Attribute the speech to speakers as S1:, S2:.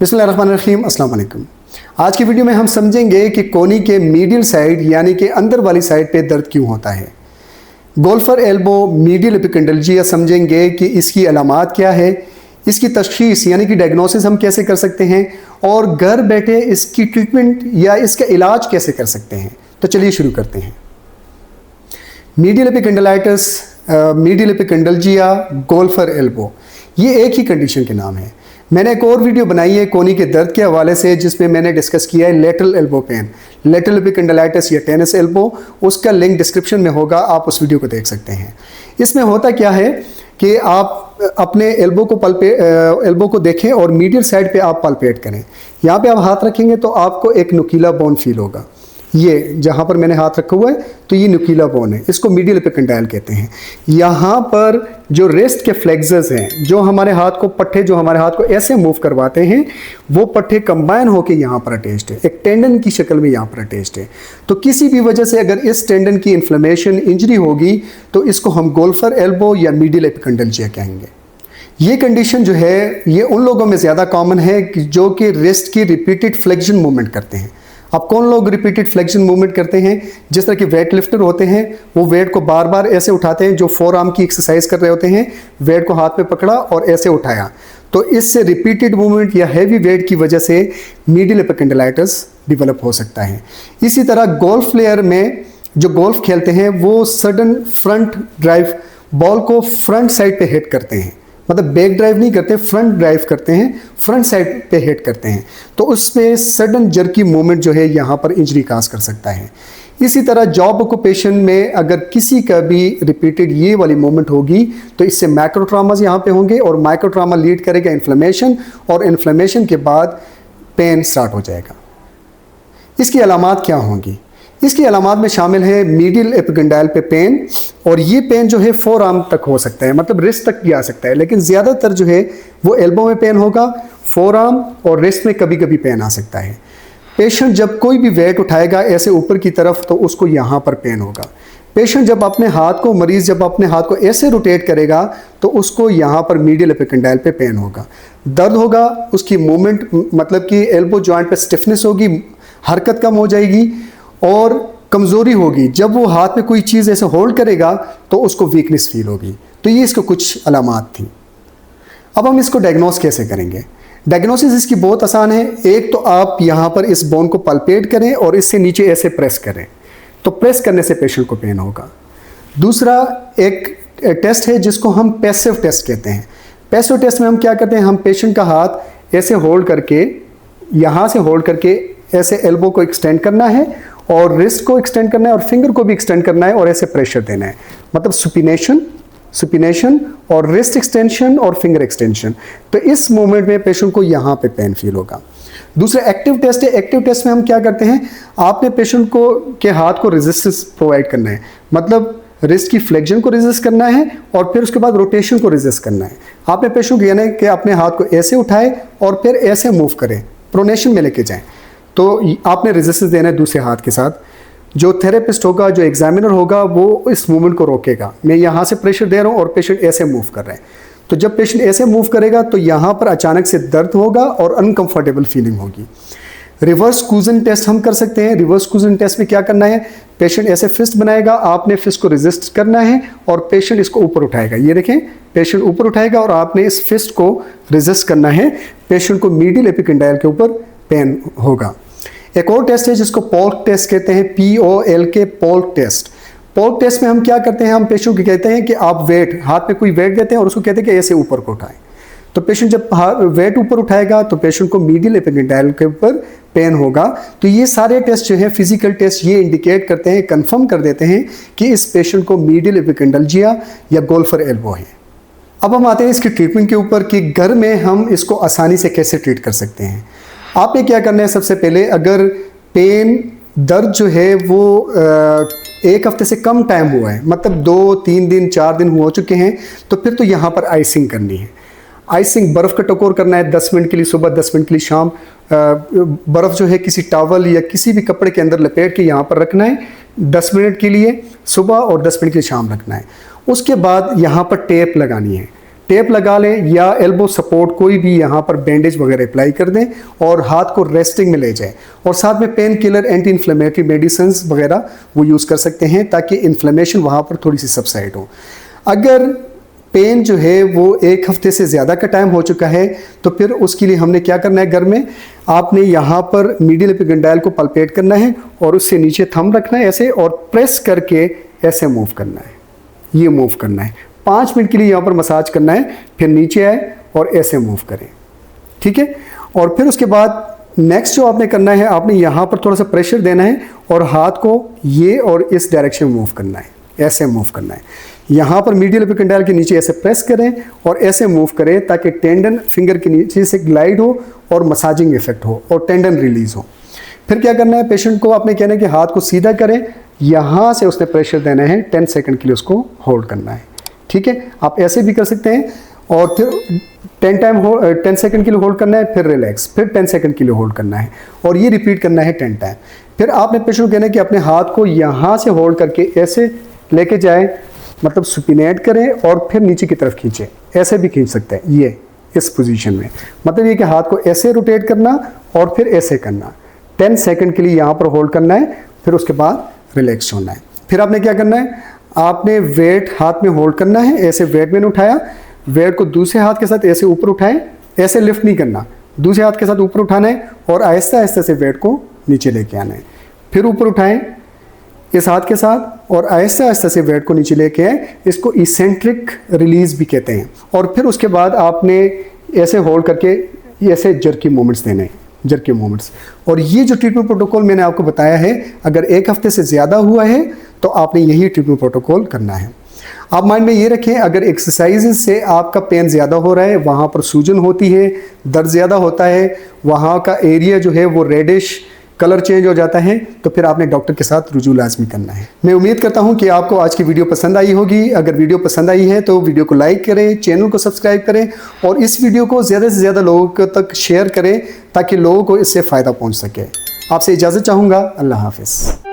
S1: बिस्मिल्लाहिर्रहमानिर्रहीम, अस्सलाम वालेकुम। आज की वीडियो में हम समझेंगे कि कोहनी के मीडियल साइड यानी कि अंदर वाली साइड पे दर्द क्यों होता है। गोल्फर एल्बो मीडियल एपिकंडल्जिया समझेंगे कि इसकी अलामात क्या है, इसकी तशखीस यानी कि डायग्नोसिस हम कैसे कर सकते हैं और घर बैठे इसकी ट्रीटमेंट या इसका इलाज कैसे कर सकते हैं। तो चलिए शुरू करते हैं। मीडियल एपिकंडलाइटिस, मीडियल एपिकंडल्जिया, गोल्फर एल्बो, ये एक ही कंडीशन के नाम है। मैंने एक और वीडियो बनाई है कोहनी के दर्द के हवाले से जिसमें मैंने डिस्कस किया है लेटरल एल्बो पेन, लेटरल एपिकंडलाइटिस या टेनिस एल्बो। उसका लिंक डिस्क्रिप्शन में होगा, आप उस वीडियो को देख सकते हैं। इसमें होता क्या है कि आप अपने एल्बो को देखें और मीडियल साइड पे आप पल्पेट करें। यहाँ पे आप हाथ रखेंगे तो आपको एक नुकीला बोन फील होगा। ये जहाँ पर मैंने हाथ रखा हुआ है तो ये नुकीला बोन है, इसको मीडियल एपिकंडाइल कहते हैं। यहाँ पर जो रेस्ट के फ्लेक्सर्स हैं, जो हमारे हाथ को पट्टे जो हमारे हाथ को ऐसे मूव करवाते हैं, वो पट्टे कंबाइन होकर यहाँ पर अटैच्ड है, एक टेंडन की शक्ल में यहाँ पर अटैच्ड है। तो किसी भी वजह से अगर इस टेंडन की इन्फ्लेमेशन, इंजरी होगी तो इसको हम गोल्फर एल्बो या मीडियल एपिकंडल्जिया कहेंगे। ये कंडीशन जो है ये उन लोगों में ज़्यादा कॉमन है जो कि रेस्ट की रिपीटेड फ्लेक्शन मूवमेंट करते हैं। अब कौन लोग रिपीटेड फ्लेक्शन मूवमेंट करते हैं? जिस तरह के वेट लिफ्टर होते हैं, वो वेट को बार बार ऐसे उठाते हैं, जो फोर आर्म की एक्सरसाइज कर रहे होते हैं, वेट को हाथ में पकड़ा और ऐसे उठाया। तो इससे रिपीटेड मूवमेंट या हैवी वेट की वजह से मीडियल एपिकंडलाइटिस डेवलप हो सकता है। इसी तरह गोल्फ प्लेयर में जो गोल्फ खेलते हैं वो सडन फ्रंट ड्राइव, बॉल को फ्रंट साइड पे हिट करते हैं, मतलब बैक ड्राइव नहीं करते, फ्रंट ड्राइव करते हैं, फ्रंट साइड पे हिट करते हैं। तो उसमें सडन जर्की मूवमेंट जो है यहाँ पर इंजरी काज कर सकता है। इसी तरह जॉब ऑक्यूपेशन में अगर किसी का भी रिपीटेड ये वाली मूवमेंट होगी तो इससे माइक्रोट्रामास यहाँ पे होंगे और माइक्रोट्रामा लीड करेगा इन्फ्लेमेशन और इन्फ्लेमेशन के बाद पेन स्टार्ट हो जाएगा। इसकी अलामात क्या होंगी? इसकी अलामात में शामिल है मीडियल एपिकंडाइल पे पेन, और ये पेन जो है फोर आर्म तक हो सकता है, मतलब रिस्ट तक भी आ सकता है, लेकिन ज़्यादातर जो है वो एल्बो में पेन होगा, फोर आर्म और रिस्ट में कभी कभी पेन आ सकता है। पेशेंट जब कोई भी वेट उठाएगा ऐसे ऊपर की तरफ तो उसको यहाँ पर पेन होगा। पेशेंट जब अपने हाथ को, मरीज़ जब अपने हाथ को ऐसे रोटेट करेगा तो उसको यहाँ पर मीडियल एपिकंडाइल पे पेन होगा, दर्द होगा, उसकी मूवमेंट मतलब कि एल्बो जॉइंट पे स्टिफनेस होगी, हरकत कम हो जाएगी और कमज़ोरी होगी। जब वो हाथ में कोई चीज़ ऐसे होल्ड करेगा तो उसको वीकनेस फील होगी। तो ये इसको कुछ अलामात थी। अब हम इसको डायग्नोस कैसे करेंगे? डायग्नोसिस इसकी बहुत आसान है। एक तो आप यहाँ पर इस बोन को पल्पेट करें और इससे नीचे ऐसे प्रेस करें, तो प्रेस करने से पेशेंट को पेन होगा। दूसरा एक टेस्ट है जिसको हम पैसिव टेस्ट कहते हैं। पैसिव टेस्ट में हम क्या करते हैं, हम पेशेंट का हाथ ऐसे होल्ड करके, यहाँ से होल्ड करके ऐसे एल्बो को एक्सटेंड करना है और रिस्ट को एक्सटेंड करना है और फिंगर को भी एक्सटेंड करना है और ऐसे प्रेशर देना है, मतलब सुपिनेशन और रिस्ट एक्सटेंशन और फिंगर एक्सटेंशन। तो इस मूवमेंट में पेशेंट को यहाँ पे पेन फील होगा। दूसरा एक्टिव टेस्ट है। एक्टिव टेस्ट में हम क्या करते हैं, आपने पेशेंट को के हाथ को रेजिस्टेंस प्रोवाइड करना है, मतलब रिस्ट की फ्लेक्शन को रेजिस्ट करना है और फिर उसके बाद रोटेशन को रेजिस्ट करना है। आपने पेशेंट को यानी कि अपने हाथ को ऐसे उठाए और फिर ऐसे मूव करें, प्रोनेशन में लेके जाएं, तो आपने रेजिस्टेंस देना है दूसरे हाथ के साथ। जो थेरेपिस्ट होगा, जो एग्जामिनर होगा, वो इस मूवमेंट को रोकेगा। मैं यहाँ से प्रेशर दे रहा हूँ और पेशेंट ऐसे मूव कर रहे हैं, तो जब पेशेंट ऐसे मूव करेगा तो यहाँ पर अचानक से दर्द होगा और अनकंफर्टेबल फीलिंग होगी। रिवर्स कूजन टेस्ट हम कर सकते हैं। रिवर्स कूजन टेस्ट में क्या करना है, पेशेंट ऐसे फिस्ट बनाएगा, आपने फिस्ट को रेजिस्ट करना है और पेशेंट इसको ऊपर उठाएगा। ये देखें, पेशेंट ऊपर उठाएगा और आपने इस फिस्ट को रेजिस्ट करना है। पेशेंट को मीडियल एपिकंडाइल के ऊपर पेन होगा। एक और टेस्ट है जिसको पोल्क टेस्ट कहते हैं, POLK, पोल्क टेस्ट। पोल्क टेस्ट में हम क्या करते हैं, हम पेशेंट को कहते हैं कि आप वेट, हाथ में कोई वेट देते हैं और उसको कहते हैं कि ऐसे ऊपर को उठाएं। तो पेशेंट जब वेट ऊपर उठाएगा तो पेशेंट को मीडियल एपिकंडाइल के ऊपर पेन होगा। तो ये सारे टेस्ट जो है, फिजिकल टेस्ट, ये इंडिकेट करते हैं, कंफर्म कर देते हैं कि इस पेशेंट को मीडियल एपिकंडल्जिया या गोल्फर एल्बो है। अब हम आते हैं इसकी ट्रीटमेंट के ऊपर कि घर में हम इसको आसानी से कैसे ट्रीट कर सकते हैं। आपने क्या करना है, सबसे पहले अगर पेन, दर्द जो है वो एक हफ्ते से कम टाइम हुआ है, मतलब 2, 3 दिन, 4 दिन हो चुके हैं, तो फिर तो यहाँ पर आइसिंग करनी है। आइसिंग, बर्फ़ का टकोर करना है 10 मिनट के लिए सुबह, 10 मिनट के लिए शाम। बर्फ़ जो है किसी टॉवल या किसी भी कपड़े के अंदर लपेट के यहाँ पर रखना है 10 मिनट के लिए सुबह और 10 मिनट के लिए शाम रखना है। उसके बाद यहाँ पर टेप लगानी है। टेप लगा लें या एल्बो सपोर्ट कोई भी यहाँ पर बैंडेज वगैरह अप्लाई कर दें और हाथ को रेस्टिंग में ले जाएं। और साथ में pain killer, anti inflammatory medicine वगैरह वो यूज़ कर सकते हैं ताकि इन्फ्लेमेशन वहाँ पर थोड़ी सी सबसाइड हो। अगर पेन जो है वो 1 हफ्ते से ज़्यादा का टाइम हो चुका है तो फिर उसके लिए हमने क्या करना है, घर में आपने यहाँ पर मीडियल एपिकंडाइल को पल्पेट करना है और उससे नीचे थंब रखना है ऐसे और प्रेस करके ऐसे मूव करना है, ये मूव करना है। 5 मिनट के लिए यहाँ पर मसाज करना है, फिर नीचे आए और ऐसे मूव करें, ठीक है। और फिर उसके बाद नेक्स्ट जो आपने करना है, आपने यहाँ पर थोड़ा सा प्रेशर देना है और हाथ को ये और इस डायरेक्शन में मूव करना है, ऐसे मूव करना है। यहाँ पर मीडियल एपिकंडाइल के नीचे ऐसे प्रेस करें और ऐसे मूव करें ताकि टेंडन फिंगर के नीचे से ग्लाइड हो और मसाजिंग इफेक्ट हो और टेंडन रिलीज हो। फिर क्या करना है, पेशेंट को आपने कहना है कि हाथ को सीधा करें, यहाँ से उसने प्रेशर देना है, 10 सेकंड के लिए उसको होल्ड करना है, ठीक है। आप ऐसे भी कर सकते हैं और फिर 10 सेकंड के लिए होल्ड करना है, फिर रिलैक्स, फिर 10 सेकंड के लिए होल्ड करना है और ये रिपीट करना है 10 टाइम। फिर आपने पेशेंट को कहना है कि अपने हाथ को यहाँ से होल्ड करके ऐसे लेके जाए, मतलब सुपिनेट करें और फिर नीचे की तरफ खींचें, ऐसे भी खींच सकते हैं ये इस पोजीशन में। मतलब ये कि हाथ को ऐसे रोटेट करना और फिर ऐसे करना, 10 सेकंड के लिए यहाँ पर होल्ड करना है, फिर उसके बाद रिलैक्स होना है। फिर आपने क्या करना है, आपने वेट हाथ में होल्ड करना है, ऐसे वेट मैंने उठाया, वेट को दूसरे हाथ के साथ ऐसे ऊपर उठाएं, ऐसे लिफ्ट नहीं करना, दूसरे हाथ के साथ ऊपर उठाना है और आहिस्ता आहिस्ता से वेट को नीचे लेके आना है। फिर ऊपर उठाएं इस हाथ के साथ और आहिस्ता आहिस्ता से वेट को नीचे लेके आए, इसको इसेंट्रिक रिलीज भी कहते हैं। और फिर उसके बाद आपने ऐसे होल्ड करके ऐसे जर्की मूवमेंट्स देने हैं, जर्की मूवमेंट्स। और ये जो ट्रीटमेंट प्रोटोकॉल मैंने आपको बताया है, अगर 1 हफ्ते से ज़्यादा हुआ है तो आपने यही ट्रीटमेंट प्रोटोकॉल करना है। आप माइंड में ये रखें, अगर एक्सरसाइज से आपका पेन ज़्यादा हो रहा है, वहाँ पर सूजन होती है, दर्द ज़्यादा होता है, वहाँ का एरिया जो है वो रेडिश कलर चेंज हो जाता है, तो फिर आपने डॉक्टर के साथ रुजू लाजमी करना है। मैं उम्मीद करता हूं कि आपको आज की वीडियो पसंद आई होगी। अगर वीडियो पसंद आई है तो वीडियो को लाइक करें, चैनल को सब्सक्राइब करें और इस वीडियो को ज़्यादा से ज़्यादा लोगों तक शेयर करें ताकि लोगों को इससे फ़ायदा पहुंच सके। आपसे इजाज़त चाहूँगा। अल्लाह हाफिज़।